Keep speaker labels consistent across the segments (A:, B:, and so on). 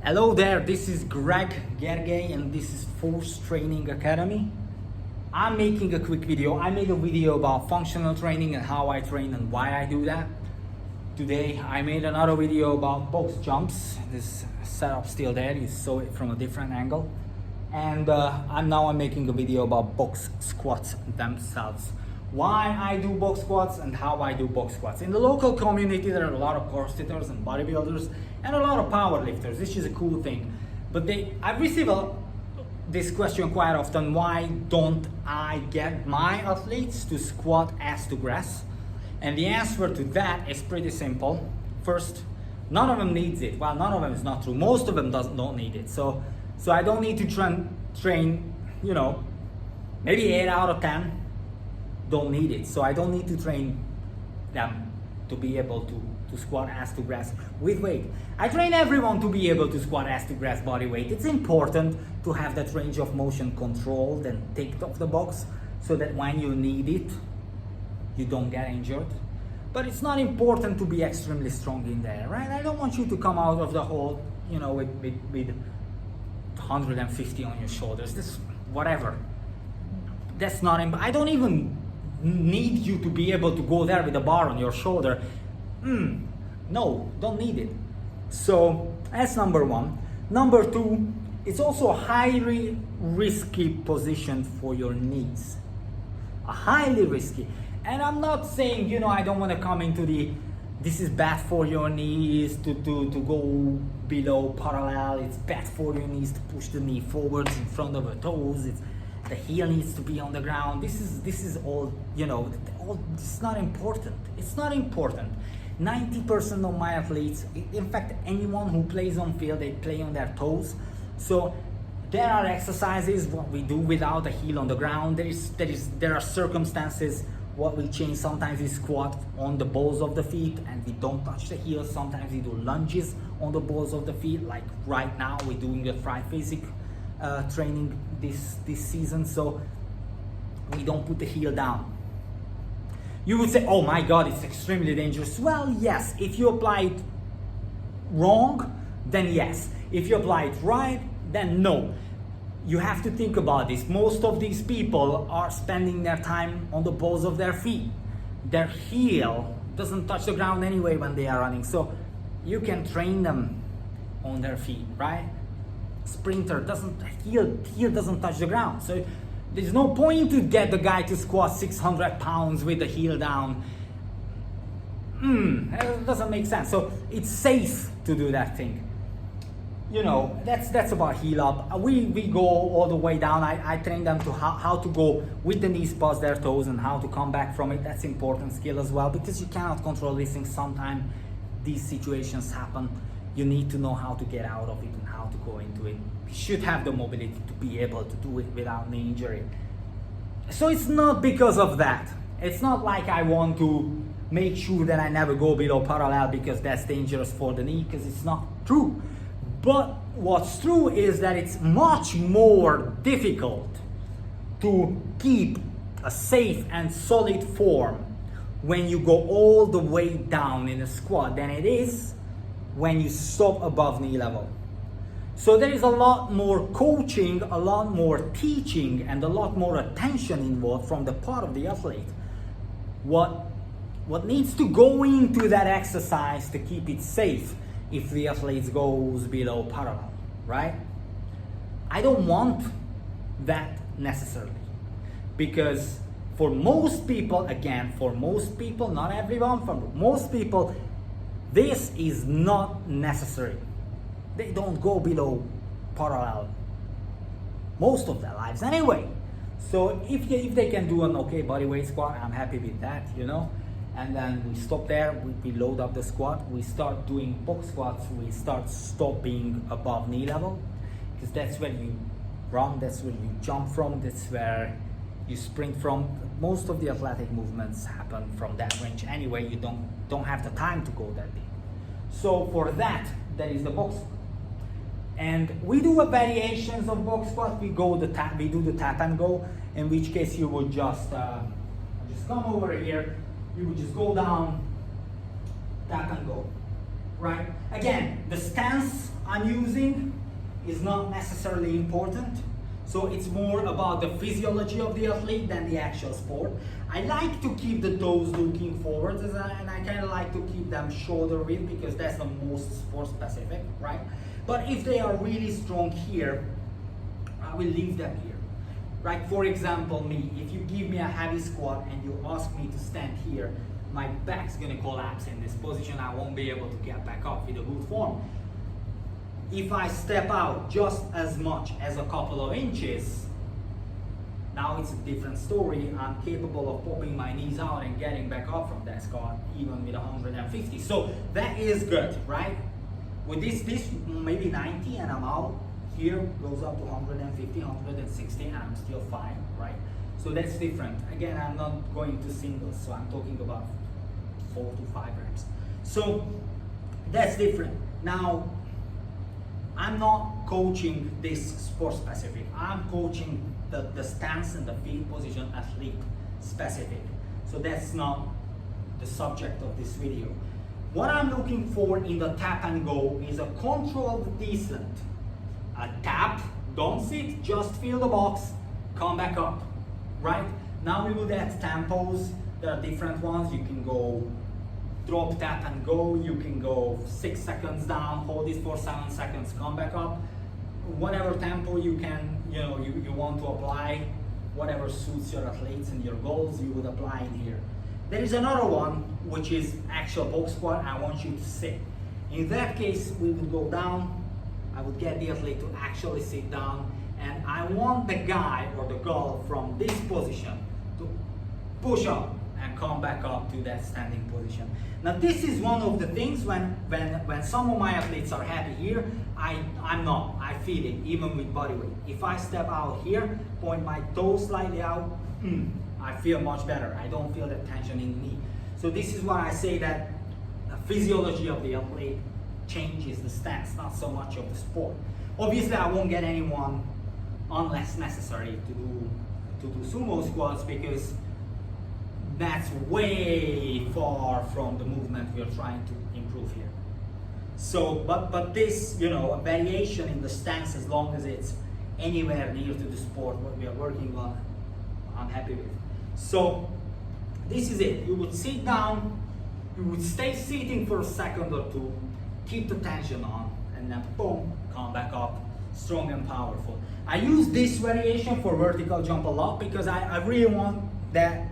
A: Hello there, this is Greg Gergely and this is Force Training Academy. I'm making a quick video. I made a video about functional training and how I train and why I do that. Today I made another video about box jumps. This setup still there, you saw it from a different angle. And I'm making a video about box squats themselves. Why I do box squats and how I do box squats. In the local community there are a lot of CrossFitters and bodybuilders and a lot of powerlifters, which is a cool thing. But I receive this question quite often: why don't I get my athletes to squat ass to grass? And the answer to that is pretty simple. First, none of them needs it. Well, none of them is not true. Most of them don't need it. So I don't need to train, maybe 8 out of 10 don't need it. So I don't need to train them to be able to squat ass to grass with weight. I train everyone to be able to squat ass to grass body weight. It's important to have that range of motion controlled and ticked off the box so that when you need it, you don't get injured. But it's not important to be extremely strong in there, right? I don't want you to come out of the hole, with 150 on your shoulders. This, whatever. That's not. I don't even need you to be able to go there with a bar on your shoulder. No, don't need it. So that's number one. Number two, it's also a highly risky position for your knees. A highly risky. And I'm not saying, I don't want to come into this is bad for your knees to go below parallel. It's bad for your knees to push the knee forwards in front of the toes. The heel needs to be on the ground. This is all, it's not important. It's not important. 90% of my athletes, in fact, anyone who plays on field, they play on their toes. So there are exercises what we do without the heel on the ground. There are circumstances what we change. Sometimes we squat on the balls of the feet and we don't touch the heels. Sometimes we do lunges on the balls of the feet. Like right now, we're doing a triphasic training this season, so we don't put the heel down. You would say, oh my god, it's extremely dangerous. Well, yes, if you apply it wrong, then yes. If you apply it right, then no. You have to think about this. Most of these people are spending their time on the balls of their feet. Their heel doesn't touch the ground anyway when they are running, so you can train them on their feet, right? Sprinter heel doesn't touch the ground, so there's no point to get the guy to squat 600 pounds with the heel down. It doesn't make sense. So it's safe to do that thing. That's about heel up. We go all the way down. I train them to how to go with the knees past their toes and how to come back from it. That's important skill as well, because you cannot control these things. Sometimes these situations happen. You need to know how to get out of it and how to go into it. You should have the mobility to be able to do it without any injury. So it's not because of that. It's not like I want to make sure that I never go below parallel because that's dangerous for the knee, because it's not true. But what's true is that it's much more difficult to keep a safe and solid form when you go all the way down in a squat than it is when you stop above knee level. So there is a lot more coaching, a lot more teaching, and a lot more attention involved from the part of the athlete. What needs to go into that exercise to keep it safe if the athlete goes below parallel, right? I don't want that necessarily, because for most people, not everyone, for most people, this is not necessary. They don't go below parallel most of their lives anyway. So if they can do an okay body weight squat, I'm happy with that, And then we stop there, we load up the squat, we start doing box squats, we start stopping above knee level, because that's where you run, that's where you jump from, that's where you sprint from. Most of the athletic movements happen from that range anyway. You don't have the time to go that deep. So for that is the box squat. And we do a variations of box squat. We do the tap and go, in which case you would just come over here, you would just go down, tap and go, right? Again, the stance I'm using is not necessarily important. So it's more about the physiology of the athlete than the actual sport. I like to keep the toes looking forward, and I kind of like to keep them shoulder width because that's the most sport specific, right? But if they are really strong here, I will leave them here. Right? For example, me, if you give me a heavy squat and you ask me to stand here, my back's gonna collapse in this position. I won't be able to get back up with a good form. If I step out just as much as a couple of inches, now it's a different story. I'm capable of popping my knees out and getting back up from that squat, even with 150. So that is good, right? With this maybe 90 and I'm out. Here goes up to 150, 160, and I'm still fine, right? So that's different. Again, I'm not going to singles, so I'm talking about 4 to 5 reps. So that's different. Now, I'm not coaching this sport specific. I'm coaching the stance and the feet position athlete specific. So that's not the subject of this video. What I'm looking for in the tap and go is a controlled descent. A tap, don't sit, just feel the box, come back up, right? Now we look at tempos. There are different ones. You can go drop, tap and go. You can go 6 seconds down, hold it for 7 seconds, come back up. Whatever tempo you can, you want to apply, whatever suits your athletes and your goals, you would apply in here. There is another one, which is actual box squat. I want you to sit. In that case, we would go down. I would get the athlete to actually sit down, and I want the guy or the girl from this position to push up and come back up to that standing position. Now this is one of the things when some of my athletes are happy here, I'm not. I feel it even with body weight. If I step out here, point my toes slightly out, I feel much better. I don't feel that tension in the knee. So this is why I say that the physiology of the athlete changes the stance, not so much of the sport. Obviously, I won't get anyone unless necessary to do sumo squats because that's way far from the movement we are trying to improve here. So, but this, a variation in the stance, as long as it's anywhere near to the sport what we are working on, I'm happy with. So, this is it. You would sit down, you would stay sitting for a second or two, keep the tension on, and then boom, come back up, strong and powerful. I use this variation for vertical jump a lot because I really want that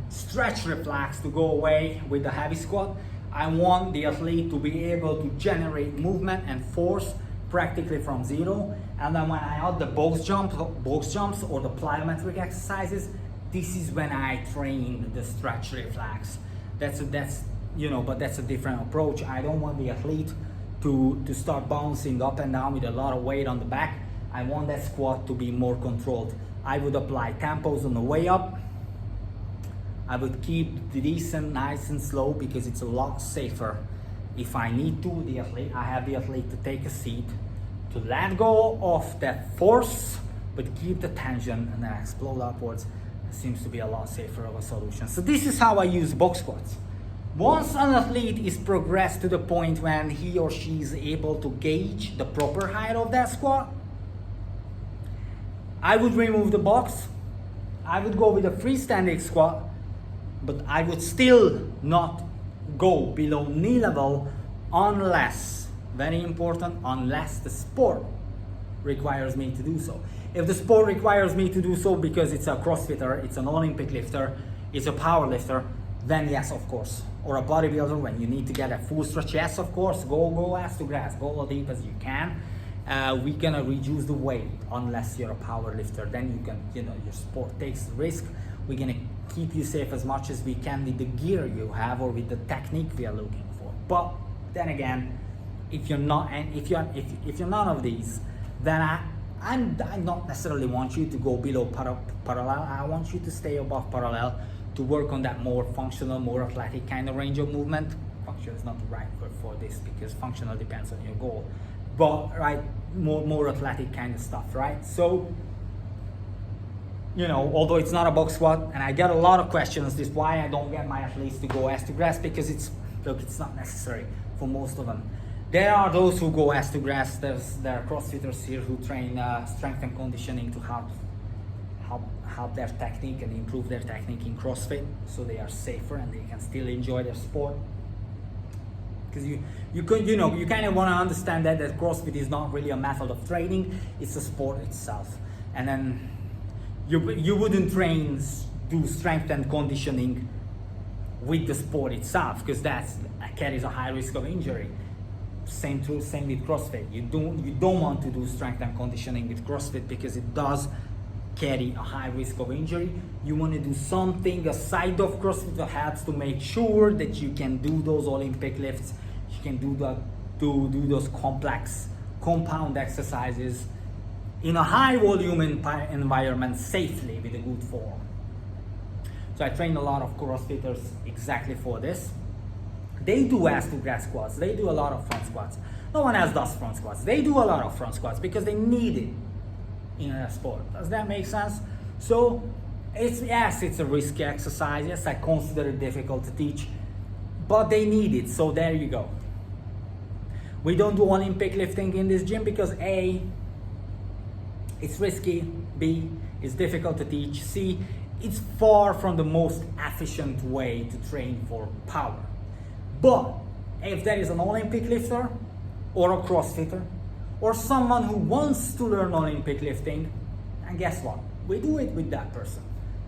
A: stretch reflex to go away with the heavy squat. I want the athlete to be able to generate movement and force practically from zero. And then when I add the box jumps or the plyometric exercises, this is when I train the stretch reflex. But that's a different approach. I don't want the athlete to start bouncing up and down with a lot of weight on the back. I want that squat to be more controlled. I would apply tempos on the way up. I would keep the descent nice and slow because it's a lot safer. If I need to, I have the athlete to take a seat, to let go of that force, but keep the tension and then explode upwards. It seems to be a lot safer of a solution. So this is how I use box squats. Once an athlete is progressed to the point when he or she is able to gauge the proper height of that squat, I would remove the box. I would go with a freestanding squat, but I would still not go below knee level unless, very important, unless the sport requires me to do so. If the sport requires me to do so because it's a CrossFitter, it's an Olympic lifter, it's a power lifter, then yes, of course. Or a bodybuilder, when you need to get a full stretch, yes, of course, go ass to grass, go as deep as you can. We're gonna reduce the weight unless you're a power lifter. Then you can, your sport takes the risk. We're gonna keep you safe as much as we can with the gear you have or with the technique we are looking for. But then again, if you're not, and if you're none of these, then I not necessarily want you to go below parallel. I want you to stay above parallel to work on that more functional, more athletic kind of range of movement. Functional is not the right word for this because functional depends on your goal. But right, more athletic kind of stuff, right? So, although it's not a box squat, and I get a lot of questions, this is why I don't get my athletes to go ass to grass, because it's not necessary for most of them. There are those who go as to grass. There are CrossFitters here who train strength and conditioning to help their technique and improve their technique in CrossFit, so they are safer and they can still enjoy their sport. Because you kind of want to understand that CrossFit is not really a method of training; it's a sport itself. And then you wouldn't do strength and conditioning with the sport itself, because that carries a high risk of injury. Same with CrossFit. You don't want to do strength and conditioning with CrossFit because it does carry a high risk of injury. You want to do something aside of CrossFit that helps to make sure that you can do those Olympic lifts, you can do those complex compound exercises in a high volume environment safely with a good form. So I train a lot of CrossFitters exactly for this. They do ass to grass squats. They do a lot of front squats. No one else does front squats. They do a lot of front squats because they need it in a sport. Does that make sense? So it's a risky exercise. Yes, I consider it difficult to teach, but they need it. So there you go. We don't do Olympic lifting in this gym because A, it's risky, B, it's difficult to teach, C, it's far from the most efficient way to train for power. But if there is an Olympic lifter or a CrossFitter or someone who wants to learn Olympic lifting, and guess what? We do it with that person.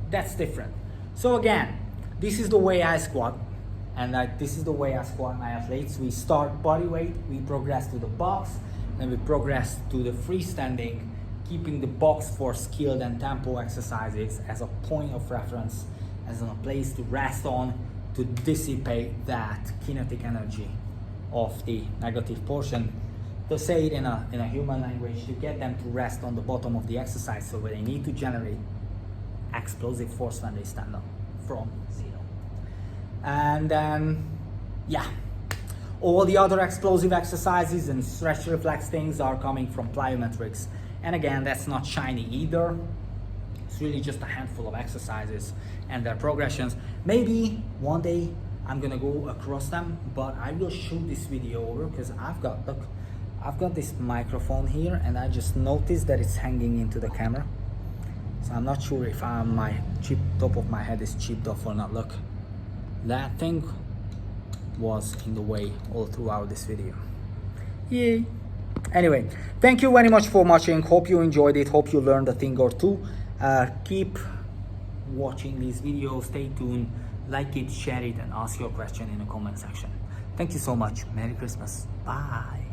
A: That's different. So again, this is the way I squat, and this is the way I squat my athletes. We start body weight, we progress to the box, then we progress to the freestanding, keeping the box for skilled and tempo exercises as a point of reference, as a place to rest on, to dissipate that kinetic energy of the negative portion. To say it in a human language, to get them to rest on the bottom of the exercise, so they need to generate explosive force when they stand up from zero. And then, all the other explosive exercises and stretch reflex things are coming from plyometrics. And again, that's not shiny either. It's really just a handful of exercises and their progressions. Maybe one day I'm gonna go across them, but I will shoot this video over because I've got this microphone here and I just noticed that it's hanging into the camera. So I'm not sure if my top of my head is chipped off or not. Look, that thing was in the way all throughout this video. Yay. Anyway, thank you very much for watching. Hope you enjoyed it. Hope you learned a thing or two. Keep watching these videos. Stay tuned. Like it, share it, and ask your question in the comment section. Thank you so much. Merry Christmas. Bye.